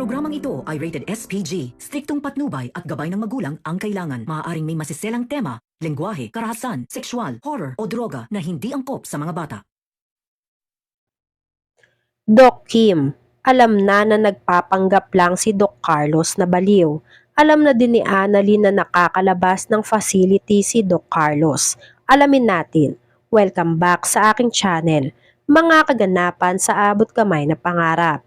programang ito ay rated SPG. Striktong patnubay at gabay ng magulang ang kailangan. Maaaring may masiselang tema, lengguwahe, karahasan, sexual, horror o droga na hindi angkop sa mga bata. Doc Kim, alam na nagpapanggap lang si Doc Carlos na baliw. Alam na din ni Annalyn na nakakalabas ng facility si Doc Carlos. Alamin natin. Welcome back sa aking channel. Mga kaganapan sa abot kamay na pangarap.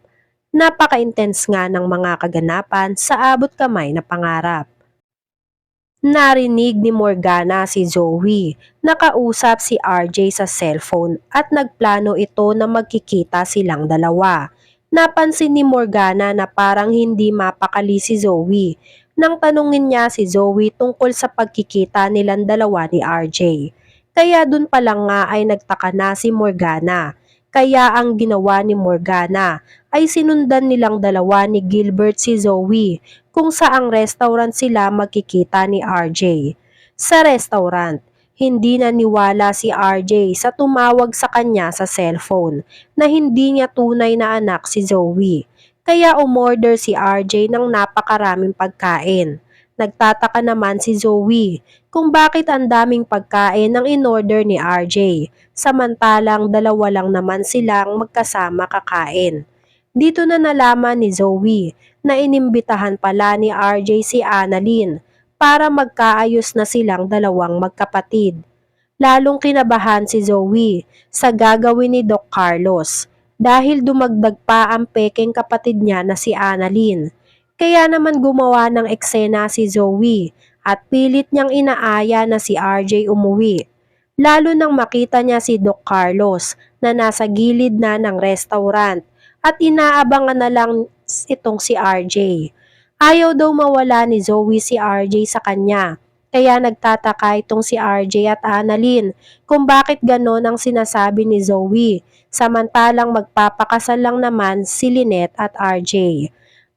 Napaka-intense nga ng mga kaganapan sa abot kamay na pangarap. Narinig ni Morgana si Zoe, nakausap si RJ sa cellphone at nagplano ito na magkikita silang dalawa. Napansin ni Morgana na parang hindi mapakali si Zoe nang tanungin niya si Zoe tungkol sa pagkikita nilang dalawa ni RJ. Kaya dun pa lang nga ay nagtaka na si Morgana. Kaya ang ginawa ni Morgana ay sinundan nilang dalawa ni Gilbert si Zoe kung saang restaurant sila magkikita ni RJ. Sa restaurant, hindi naniwala si RJ sa tumawag sa kanya sa cellphone na hindi niya tunay na anak si Zoe. Kaya umorder si RJ ng napakaraming pagkain. Nagtataka naman si Zoe kung bakit ang daming pagkain ang inorder ni RJ, samantalang dalawa lang naman silang magkasama kakain. Dito na nalaman ni Zoe na inimbitahan pala ni RJ si Annalyn para magkaayos na silang dalawang magkapatid. Lalong kinabahan si Zoe sa gagawin ni Doc Carlos dahil dumagdag pa ang pekeng kapatid niya na si Annalyn. Kaya naman gumawa ng eksena si Zoe at pilit niyang inaaya na si RJ umuwi. Lalo nang makita niya si Doc Carlos na nasa gilid na ng restaurant at inaabangan na lang itong si RJ. Ayaw daw mawala ni Zoe si RJ sa kanya. Kaya nagtataka itong si RJ at Annalyn kung bakit ganon ang sinasabi ni Zoe, samantalang magpapakasal lang naman si Lynette at RJ.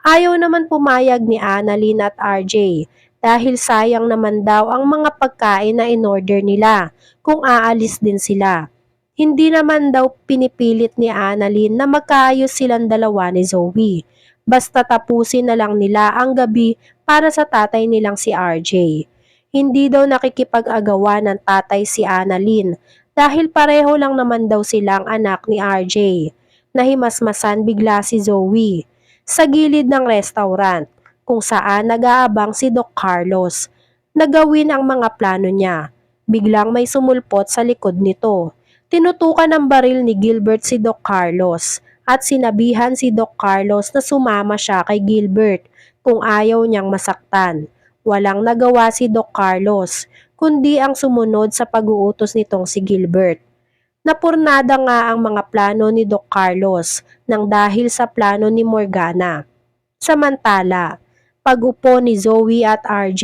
Ayaw naman pumayag ni Annalyn at RJ dahil sayang naman daw ang mga pagkain na inorder nila kung aalis din sila. Hindi naman daw pinipilit ni Annalyn na magkaayos silang dalawa ni Zoe. Basta tapusin na lang nila ang gabi para sa tatay nilang si RJ. Hindi daw nakikipag-agawa ng tatay si Annalyn dahil pareho lang naman daw silang anak ni RJ. Nahimasmasan bigla si Zoe sa gilid ng restaurant kung saan nag-aabang si Doc Carlos. Nagawin ang mga plano niya. Biglang may sumulpot sa likod nito. Tinutukan ng baril ni Gilbert si Doc Carlos at sinabihan si Doc Carlos na sumama siya kay Gilbert kung ayaw niyang masaktan. Walang nagawa si Doc Carlos kundi ang sumunod sa pag-uutos nitong si Gilbert. Napurnada nga ang mga plano ni Doc Carlos nang dahil sa plano ni Morgana. Samantala, pag-upo ni Zoe at RJ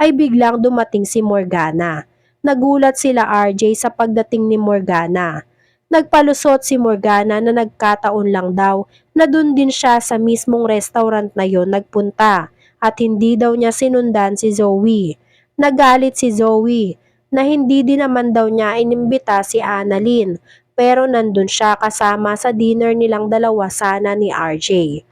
ay biglang dumating si Morgana. Nagulat sila RJ sa pagdating ni Morgana. Nagpalusot si Morgana na nagkataon lang daw na dun din siya sa mismong restaurant na yon nagpunta at hindi daw niya sinundan si Zoe. Nagalit si Zoe na hindi din naman daw niya inimbita si Annalyn pero nandun siya kasama sa dinner nilang dalawa sana ni RJ.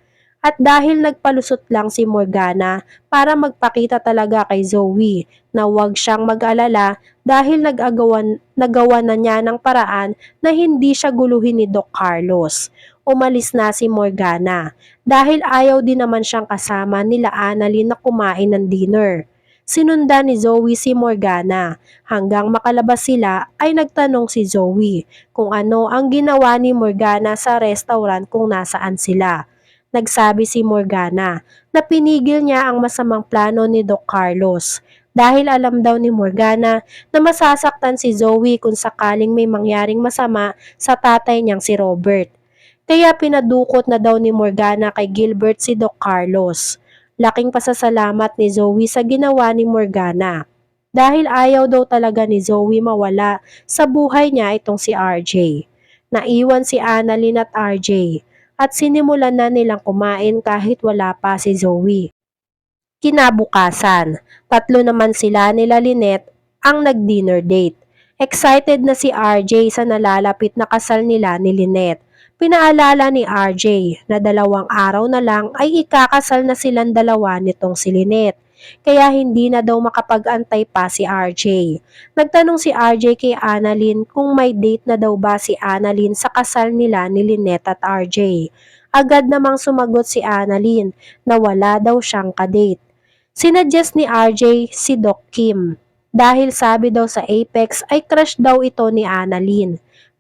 At dahil nagpalusot lang si Morgana para magpakita talaga kay Zoe na huwag siyang mag-alala dahil nagawa na niya ng paraan na hindi siya guluhin ni Doc Carlos. Umalis na si Morgana dahil ayaw din naman siyang kasama nila Annalyn na kumain ng dinner. Sinundan ni Zoe si Morgana. Hanggang makalabas sila ay nagtanong si Zoe kung ano ang ginawa ni Morgana sa restaurant kung nasaan sila. Nagsabi si Morgana na pinigil niya ang masamang plano ni Doc Carlos dahil alam daw ni Morgana na masasaktan si Zoe kung sakaling may mangyaring masama sa tatay niyang si Robert. Kaya pinadukot na daw ni Morgana kay Gilbert si Doc Carlos. Laking pasasalamat ni Zoe sa ginawa ni Morgana dahil ayaw daw talaga ni Zoe mawala sa buhay niya itong si RJ. Naiwan si Annalyn at RJ at sinimulan na nilang kumain kahit wala pa si Zoe. Kinabukasan, tatlo naman sila nila Lynette ang nag-dinner date. Excited na si RJ sa nalalapit na kasal nila ni Lynette. Pinaalala ni RJ na 2 araw na lang ay ikakasal na silang dalawa nitong si Lynette. Kaya hindi na daw makapag-antay pa si RJ. Nagtanong si RJ kay Annalyn kung may date na daw ba si Annalyn sa kasal nila ni Lynette at RJ. Agad namang sumagot si Annalyn na wala daw siyang kadate. Sinuggest ni RJ si Doc Kim dahil sabi daw sa Apex ay crush daw ito ni Annalyn.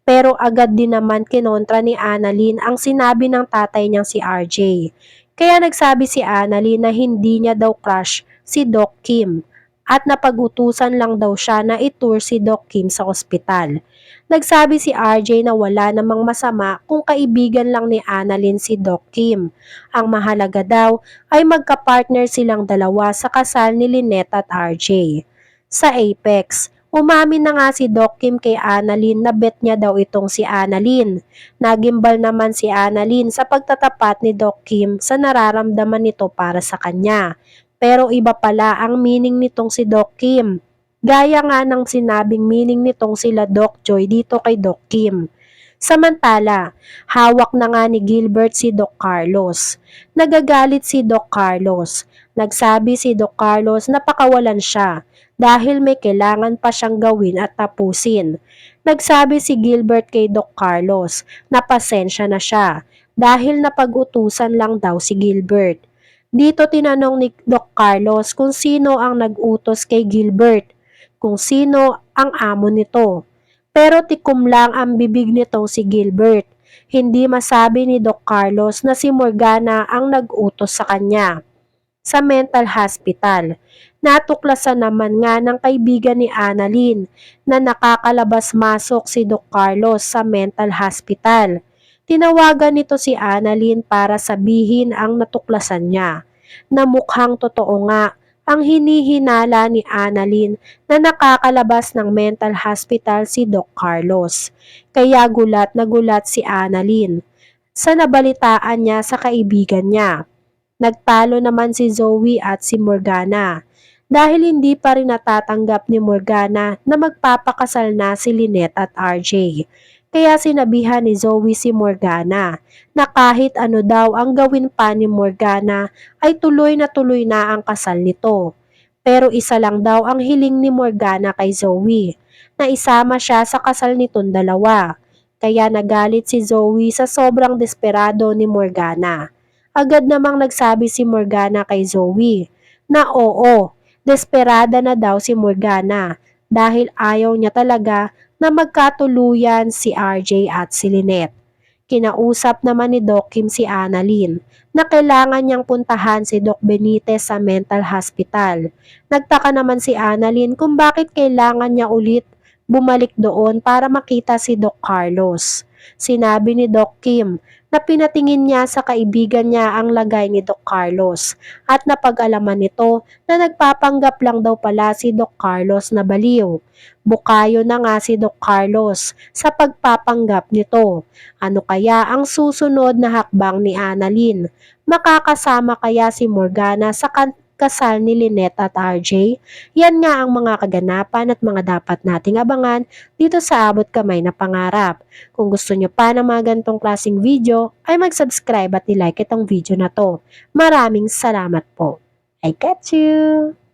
Pero agad din naman kinontra ni Annalyn ang sinabi ng tatay niyang si RJ. Kaya nagsabi si Annalyn na hindi niya daw crush si Doc Kim at napag-utusan lang daw siya na itour si Doc Kim sa ospital. Nagsabi si RJ na wala namang masama kung kaibigan lang ni Annalyn si Doc Kim. Ang mahalaga daw ay magka-partner silang dalawa sa kasal ni Lynette at RJ. Sa Apex, umamin na nga si Doc Kim kay Annalyn na bet niya daw itong si Annalyn. Nagimbal naman si Annalyn sa pagtatapat ni Doc Kim sa nararamdaman nito para sa kanya. Pero iba pala ang meaning nitong si Doc Kim. Gaya nga ng sinabing meaning nitong sila Doc Joy dito kay Doc Kim. Samantala, hawak na nga ni Gilbert si Doc Carlos. Nagagalit si Doc Carlos. Nagsabi si Doc Carlos na pakawalan siya dahil may kailangan pa siyang gawin at tapusin. Nagsabi si Gilbert kay Doc Carlos na pasensya na siya dahil napag-utusan lang daw si Gilbert. Dito tinanong ni Doc Carlos kung sino ang nag-utos kay Gilbert, kung sino ang amo nito. Pero tikom lang ang bibig nitong si Gilbert. Hindi masabi ni Doc Carlos na si Morgana ang nag-utos sa kanya. Sa mental hospital, natuklasan naman nga ng kaibigan ni Annalyn na nakakalabas-masok si Doc Carlos sa mental hospital. Tinawagan nito si Annalyn para sabihin ang natuklasan niya, na mukhang totoo nga ang hinihinala ni Annalyn na nakakalabas ng mental hospital si Doc Carlos. Kaya gulat na gulat si Annalyn sa nabalitaan niya sa kaibigan niya. Nagtalo naman si Zoe at si Morgana dahil hindi pa rin natatanggap ni Morgana na magpapakasal na si Lynette at RJ. Kaya sinabihan ni Zoe si Morgana na kahit ano daw ang gawin pa ni Morgana ay tuloy na ang kasal nito. Pero isa lang daw ang hiling ni Morgana kay Zoe, na isama siya sa kasal nitong dalawa. Kaya nagalit si Zoe sa sobrang desperado ni Morgana. Agad namang nagsabi si Morgana kay Zoe na oo, desperada na daw si Morgana dahil ayaw niya talaga na magkatuluyan si RJ at si Lynette. Kinausap naman ni Doc Kim si Annalyn na kailangan niyang puntahan si Doc Benitez sa mental hospital. Nagtaka naman si Annalyn kung bakit kailangan niya ulit bumalik doon para makita si Doc Carlos. Sinabi ni Doc Kim na pinatingin niya sa kaibigan niya ang lagay ni Doc Carlos at napag-alaman nito na nagpapanggap lang daw pala si Doc Carlos na baliw. Bukayo na nga si Doc Carlos sa pagpapanggap nito. Ano kaya ang susunod na hakbang ni Annalyn? Makakasama kaya si Morgana sa kasal ni Lynette at RJ? Yan nga ang mga kaganapan at mga dapat nating abangan dito sa Abot Kamay na Pangarap. Kung gusto nyo pa ng mga ganitong klaseng video, ay mag-subscribe at i-like itong video na to. Maraming salamat po. I catch you!